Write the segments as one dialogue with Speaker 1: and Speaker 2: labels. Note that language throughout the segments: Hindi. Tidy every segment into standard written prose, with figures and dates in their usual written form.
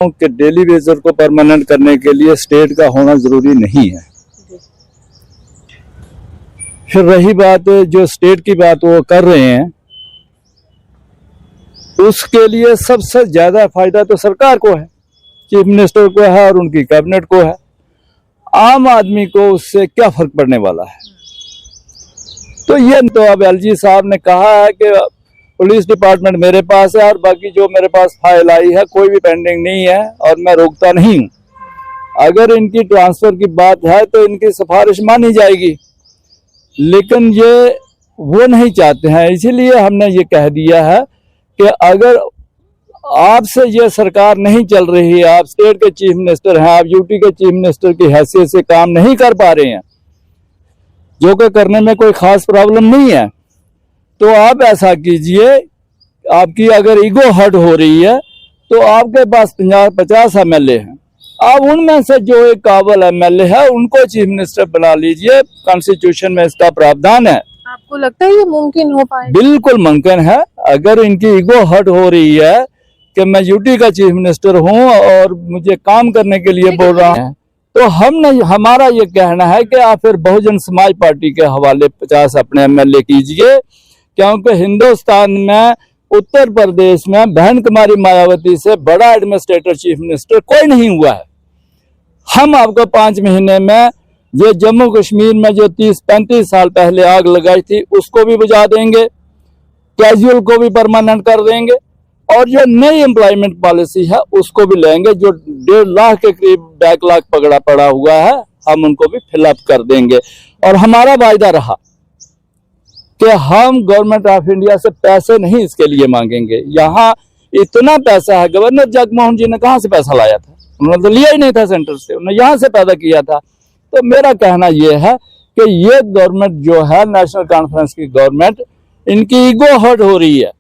Speaker 1: कि डेली वेजर को परमानेंट करने के लिए स्टेट का होना जरूरी नहीं है। फिर रही बात जो स्टेट की बात वो कर रहे हैं, उसके लिए सबसे ज्यादा फायदा तो सरकार को है, चीफ मिनिस्टर को है और उनकी कैबिनेट को है। आम आदमी को उससे क्या फर्क पड़ने वाला है? तो ये तो अब एलजी साहब ने कहा है कि पुलिस डिपार्टमेंट मेरे पास है और बाकी जो मेरे पास फाइल आई है कोई भी पेंडिंग नहीं है और मैं रोकता नहीं हूं। अगर इनकी ट्रांसफर की बात है तो इनकी सिफारिश मानी जाएगी, लेकिन ये वो नहीं चाहते हैं। इसीलिए हमने ये कह दिया है कि अगर आपसे ये सरकार नहीं चल रही है, आप स्टेट के चीफ मिनिस्टर हैं, आप यूटी के चीफ मिनिस्टर की हैसियत से काम नहीं कर पा रहे हैं, जो कि करने में कोई खास प्रॉब्लम नहीं है, तो आप ऐसा कीजिए, आपकी अगर ईगो हर्ट हो रही है तो आपके पास 50 एमएलए हैं, आप उनमें से जो एक काबिल एमएलए है उनको चीफ मिनिस्टर बना लीजिए। कॉन्स्टिट्यूशन में इसका प्रावधान है।
Speaker 2: आपको लगता है ये मुमकिन हो पाए?
Speaker 1: बिल्कुल मुमकिन है। अगर इनकी ईगो हर्ट हो रही है कि मैं यूटी का चीफ मिनिस्टर हूं और मुझे काम करने के लिए बोल रहा हूं, तो हमारा ये कहना है कि आप फिर बहुजन समाज पार्टी के हवाले 50 अपने एमएलए कीजिए, क्योंकि हिंदुस्तान में उत्तर प्रदेश में बहन कुमारी मायावती से बड़ा एडमिनिस्ट्रेटर चीफ मिनिस्टर कोई नहीं हुआ है। हम आपको 5 महीने में ये जम्मू कश्मीर में जो 30-35 साल पहले आग लगाई थी उसको भी बुझा देंगे, कैजुअल को भी परमानेंट कर देंगे और जो नई एम्प्लॉयमेंट पॉलिसी है उसको भी लेंगे। जो 1.5 लाख के करीब बैकलॉग पड़ा हुआ है, हम उनको भी फिलअप कर देंगे। और हमारा वायदा रहा कि हम गवर्नमेंट ऑफ इंडिया से पैसे नहीं इसके लिए मांगेंगे। यहाँ इतना पैसा है, गवर्नर जगमोहन जी ने कहाँ से पैसा लाया था? उन्होंने तो लिया ही नहीं था सेंटर से, उन्होंने यहाँ से पैदा किया था। तो मेरा कहना यह है कि ये गवर्नमेंट जो है, नेशनल कॉन्फ्रेंस की गवर्नमेंट, इनकी ईगो हर्ट हो रही है।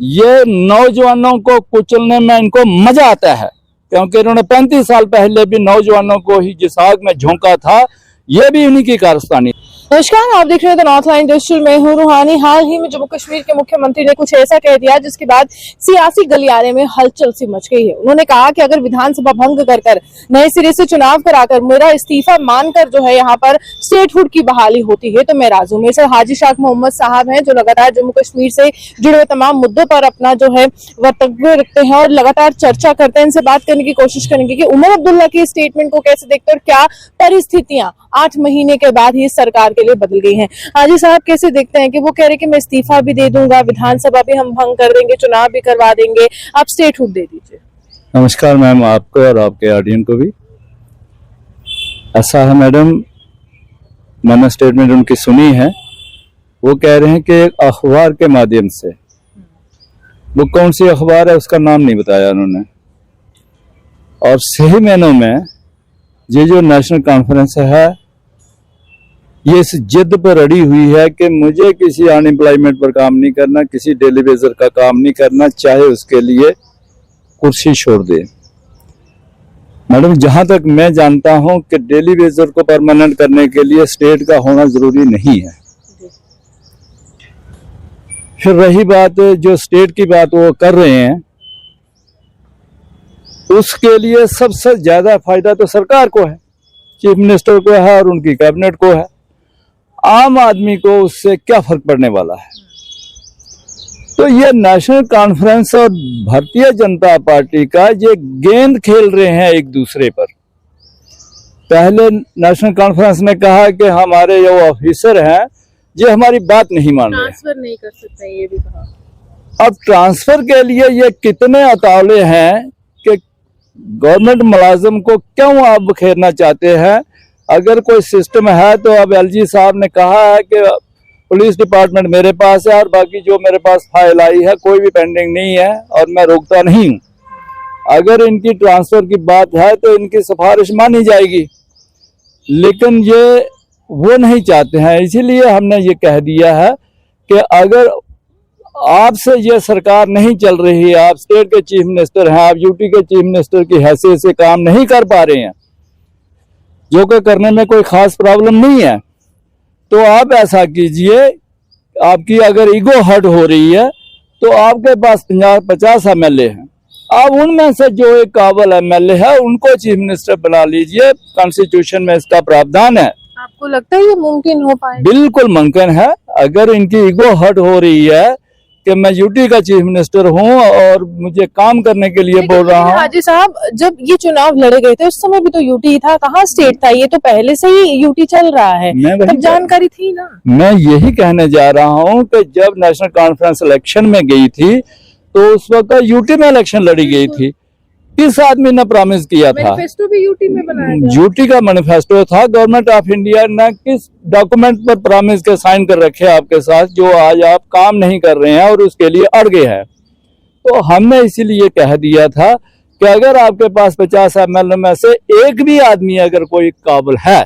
Speaker 1: ये नौजवानों को कुचलने में इनको मजा आता है, क्योंकि इन्होंने 35 साल पहले भी नौजवानों को ही जिस आग में झोंका था, ये भी उन्हीं की कारस्तानी।
Speaker 2: नमस्कार, आप देख रहे हैं द नॉर्थ लाइन डिजिटल में हूं रूहानी। हाल ही में जम्मू कश्मीर के मुख्यमंत्री ने कुछ ऐसा कह दिया जिसके बाद सियासी गलियारे में हलचल सी मच गई है। उन्होंने कहा कि अगर विधानसभा भंग कर नए सिरे से चुनाव कराकर मेरा इस्तीफा मानकर जो है यहाँ पर स्टेटहुड की बहाली होती है तो मैं राजी हूं। मेरे साथ हाजी शाख मोहम्मद साहब हैं, जो लगातार जम्मू कश्मीर से जुड़े हुए तमाम मुद्दों पर अपना जो है वक्तव्य रखते हैं और लगातार चर्चा करते हैं। इनसे बात करने की कोशिश करेंगे कि उमर अब्दुल्ला की स्टेटमेंट को कैसे देखते हैं और क्या परिस्थितियां 8 महीने के बाद ही सरकार के लिए बदल गई हैं। हाजी साहब कैसे देखते हैं कि वो कह रहे हैं कि मैं इस्तीफा भी दे दूंगा, विधानसभा भी हम भंग कर देंगे, चुनाव भी करवा देंगे, आप स्टेटहुड दे दीजिए।
Speaker 1: नमस्कार मैम, आपको और आपके ऑडियंस को भी। ऐसा है मैडम, मैंने स्टेटमेंट उनकी सुनी है। वो कह रहे हैं कि एक अखबार के माध्यम से, वो कौन सी अखबार है उसका नाम नहीं बताया उन्होंने, और सही मायनों में ये जो नेशनल कॉन्फ्रेंस है ये इस जिद पर अड़ी हुई है कि मुझे किसी अनएम्प्लॉयमेंट पर काम नहीं करना, किसी डेली वेजर का काम नहीं करना, चाहे उसके लिए कुर्सी छोड़ दे। मैडम, जहां तक मैं जानता हूं कि डेली वेजर को परमानेंट करने के लिए स्टेट का होना जरूरी नहीं है। फिर रही बात जो स्टेट की बात वो कर रहे हैं, उसके लिए सबसे ज्यादा फायदा तो सरकार को है, चीफ मिनिस्टर को है और उनकी कैबिनेट को है। आम आदमी को उससे क्या फर्क पड़ने वाला है? तो ये नेशनल कॉन्फ्रेंस और भारतीय जनता पार्टी का ये गेंद खेल रहे हैं एक दूसरे पर। पहले नेशनल कॉन्फ्रेंस ने कहा कि हमारे जो ऑफिसर हैं ये हमारी बात नहीं मान रहे,
Speaker 2: ट्रांसफर नहीं कर सकते, ये भी कहा।
Speaker 1: अब ट्रांसफर के लिए ये कितने अतावले हैं कि गवर्नमेंट मुलाजिम को क्यों आप बखेरना चाहते हैं? अगर कोई सिस्टम है तो अब एलजी साहब ने कहा है कि पुलिस डिपार्टमेंट मेरे पास है और बाकी जो मेरे पास फाइल आई है कोई भी पेंडिंग नहीं है और मैं रोकता नहीं हूं। अगर इनकी ट्रांसफर की बात है तो इनकी सिफारिश मानी जाएगी, लेकिन ये वो नहीं चाहते हैं। इसीलिए हमने ये कह दिया है कि अगर आपसे ये सरकार नहीं चल रही है, आप स्टेट के चीफ मिनिस्टर हैं, आप यूटी के चीफ मिनिस्टर की हैसियत से काम नहीं कर पा रहे हैं, जो कि करने में कोई खास प्रॉब्लम नहीं है, तो आप ऐसा कीजिए, आपकी अगर ईगो हर्ट हो रही है तो आपके पास 50 एमएलए हैं, अब उनमें से जो एक काबिल एमएलए है उनको चीफ मिनिस्टर बना लीजिए, कॉन्स्टिट्यूशन में इसका प्रावधान है।
Speaker 2: आपको लगता है ये मुमकिन हो पाएगा?
Speaker 1: बिल्कुल मुमकिन है। अगर इनकी ईगो हर्ट हो रही है कि मैं यूटी का चीफ मिनिस्टर हूं और मुझे काम करने के लिए बोल रहा हूं।
Speaker 2: हाजी साहब, जब ये चुनाव लड़े गए थे उस समय भी तो यूटी था, कहाँ स्टेट था? ये तो पहले से ही यूटी चल रहा है, तब जानकारी थी ना। मैं
Speaker 1: यही कहने जा रहा हूं कि जब नेशनल कॉन्फ्रेंस इलेक्शन में गई थी तो उस वक्त यूटी में इलेक्शन लड़ी गई थी। किस आदमी ने प्रॉमिस किया था?
Speaker 2: मैनिफेस्टो भी यूटी में बनाया गया।
Speaker 1: यूटी का मैनिफेस्टो था। गवर्नमेंट ऑफ इंडिया ने किस डॉक्यूमेंट पर प्रॉमिस के साइन कर रखे आपके साथ जो आज आप काम नहीं कर रहे हैं और उसके लिए अड़ गए हैं? तो हमने इसीलिए कह दिया था कि अगर आपके पास 50 एमएलए में से एक भी आदमी अगर कोई काबिल है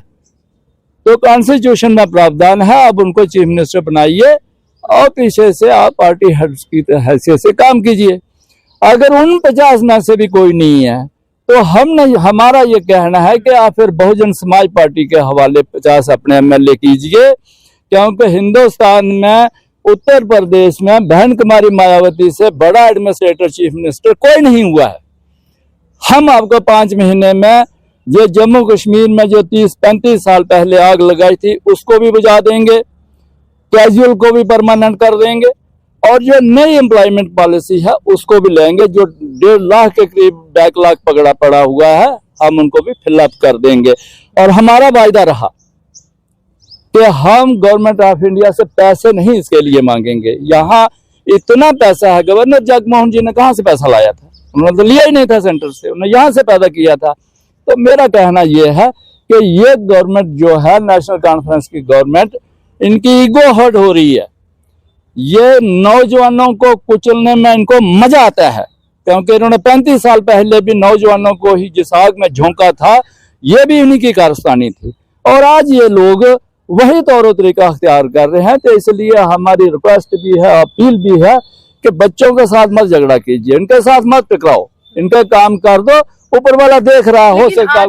Speaker 1: तो कॉन्स्टिट्यूशन में प्रावधान है, आप उनको चीफ मिनिस्टर बनाइए और पीछे से आप पार्टी हेड्स की हैसियत से काम कीजिए। अगर उन 50 में से भी कोई नहीं है तो हमारा ये कहना है कि आप फिर बहुजन समाज पार्टी के हवाले 50 अपने एमएलए कीजिए, क्योंकि हिंदुस्तान में उत्तर प्रदेश में बहन कुमारी मायावती से बड़ा एडमिनिस्ट्रेटर चीफ मिनिस्टर कोई नहीं हुआ है। हम आपको 5 महीने में ये जम्मू कश्मीर में जो 30-35 साल पहले आग लगाई थी उसको भी बुझा देंगे, कैजुअल को भी परमानेंट कर देंगे और जो नई एम्प्लॉयमेंट पॉलिसी है उसको भी लेंगे। जो 1.5 लाख के करीब बैकलॉग पकड़ा पड़ा हुआ है हम उनको भी फिलअप कर देंगे। और हमारा वायदा रहा कि हम गवर्नमेंट ऑफ इंडिया से पैसे नहीं इसके लिए मांगेंगे। यहाँ इतना पैसा है, गवर्नर जगमोहन जी ने कहाँ से पैसा लाया था? उन्होंने तो लिया ही नहीं था सेंटर से, उन्होंने यहाँ से पैदा किया था। तो मेरा कहना यह है कि ये गवर्नमेंट जो है नेशनल कॉन्फ्रेंस की गवर्नमेंट, इनकी ईगो हर्ट हो रही है। ये नौजवानों को कुचलने में इनको मजा आता है, क्योंकि इन्होंने 35 साल पहले भी नौजवानों को ही जिस आग में झोंका था, ये भी उन्हीं की कारस्तानी थी और आज ये लोग वही तौर तरीका अख्तियार कर रहे हैं। तो इसलिए हमारी रिक्वेस्ट भी है, अपील भी है कि बच्चों के साथ मत झगड़ा कीजिए, इनके साथ मत टकराओ, इनका काम कर दो, ऊपर वाला देख रहा हो सकता है।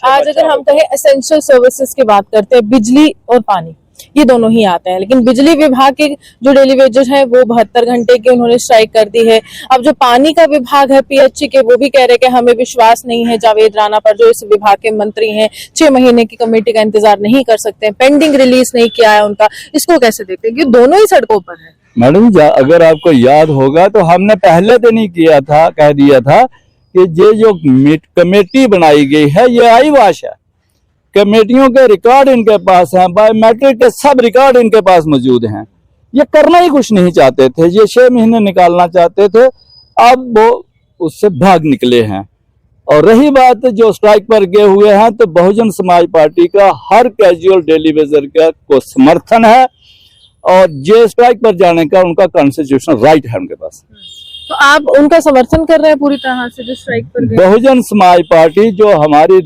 Speaker 2: आज अगर हम कहें एसेंशियल सर्विसेज की बात करते हैं, बिजली और पानी ये दोनों ही आते हैं, लेकिन बिजली विभाग के जो डेली वेजेस है वो 72 घंटे की उन्होंने स्ट्राइक कर दी है। अब जो पानी का विभाग है पीएचई के, वो भी कह रहे हैं कि हमें विश्वास नहीं है जावेद राणा पर, जो इस विभाग के मंत्री हैं। 6 महीने की कमेटी का इंतजार नहीं कर सकते, पेंडिंग रिलीज नहीं किया है उनका। इसको कैसे देखते हैं? ये दोनों ही सड़कों पर है।
Speaker 1: मैडम अगर आपको याद होगा तो हमने पहले दिन ही किया था, कह दिया था कि ये जो कमेटी बनाई गई है ये आईवाश है। कमेटियों के रिकॉर्ड इनके पास हैं, बायोमेट्रिक के सब रिकॉर्ड इनके पास मौजूद हैं। ये करना ही कुछ नहीं चाहते थे, ये 6 महीने निकालना चाहते थे, अब वो उससे भाग निकले हैं। और रही बात जो स्ट्राइक पर गए हुए हैं, तो बहुजन समाज पार्टी का हर कैजुअल डेली वेजर का को समर्थन है और ये स्ट्राइक पर जाने का उनका कॉन्स्टिट्यूशनल राइट है उनके पास।
Speaker 2: तो आप उनका समर्थन कर रहे हैं पूरी तरह से जो स्ट्राइक पर गए?
Speaker 1: बहुजन समाज पार्टी जो हमारी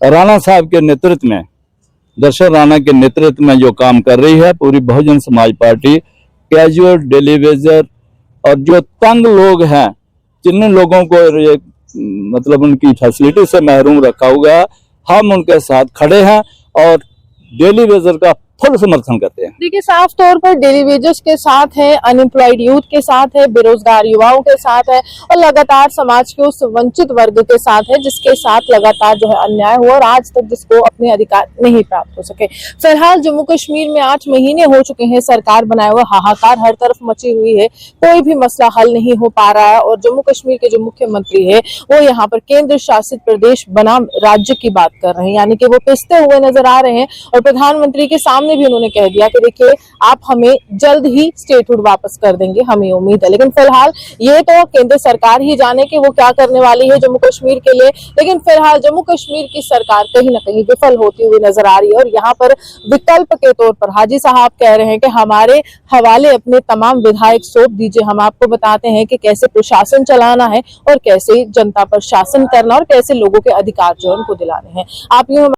Speaker 1: राणा साहब के नेतृत्व में, दर्शन राणा के नेतृत्व में जो काम कर रही है, पूरी Bahujan Samaj party casual daily Vaser और जो तंग लोग हैं, जिन लोगों को मतलब उनकी फैसिलिटी से महरूम रखा हुआ है, हम उनके साथ खड़े हैं और डेली वेजर का फुल समर्थन करते हैं।
Speaker 2: देखिए, साफ तौर पर डेली वेजेस के साथ है, अनएम्प्लॉयड यूथ के साथ है, बेरोजगार युवाओं के साथ है और लगातार समाज के उस वंचित वर्ग के साथ है जिसके साथ लगातार जो है अन्याय हुआ और आज तक जिसको अपने अधिकार नहीं प्राप्त हो सके। फिलहाल जम्मू कश्मीर में 8 महीने हो चुके हैं सरकार बनाए हुए, हाहाकार हर तरफ मची हुई है, कोई भी मसला हल नहीं हो पा रहा है। और जम्मू कश्मीर के जो मुख्यमंत्री है वो यहाँ पर केंद्र शासित प्रदेश बनाम राज्य की बात कर रहे हैं, यानी कि वो पिसते हुए नजर आ रहे हैं। और प्रधानमंत्री के सामने भी उन्होंने कह दिया कि देखिए आप हमें जल्द ही स्टेटहुड वापस कर देंगे, हमें उम्मीद है। लेकिन फिलहाल ये तो केंद्र सरकार ही जाने कि वो क्या करने वाली है जम्मू कश्मीर के लिए। लेकिन फिलहाल जम्मू कश्मीर की सरकार कहीं ना कहीं विफल होती हुई नजर आ रही है और यहाँ पर विकल्प के तौर पर हाजी साहब कह रहे हैं कि हमारे हवाले अपने तमाम विधायक सौंप दीजिए, हम आपको बताते हैं कि कैसे प्रशासन चलाना है और कैसे जनता पर शासन करना और कैसे लोगों के अधिकार जो है उनको दिलाने हैं। आप यूं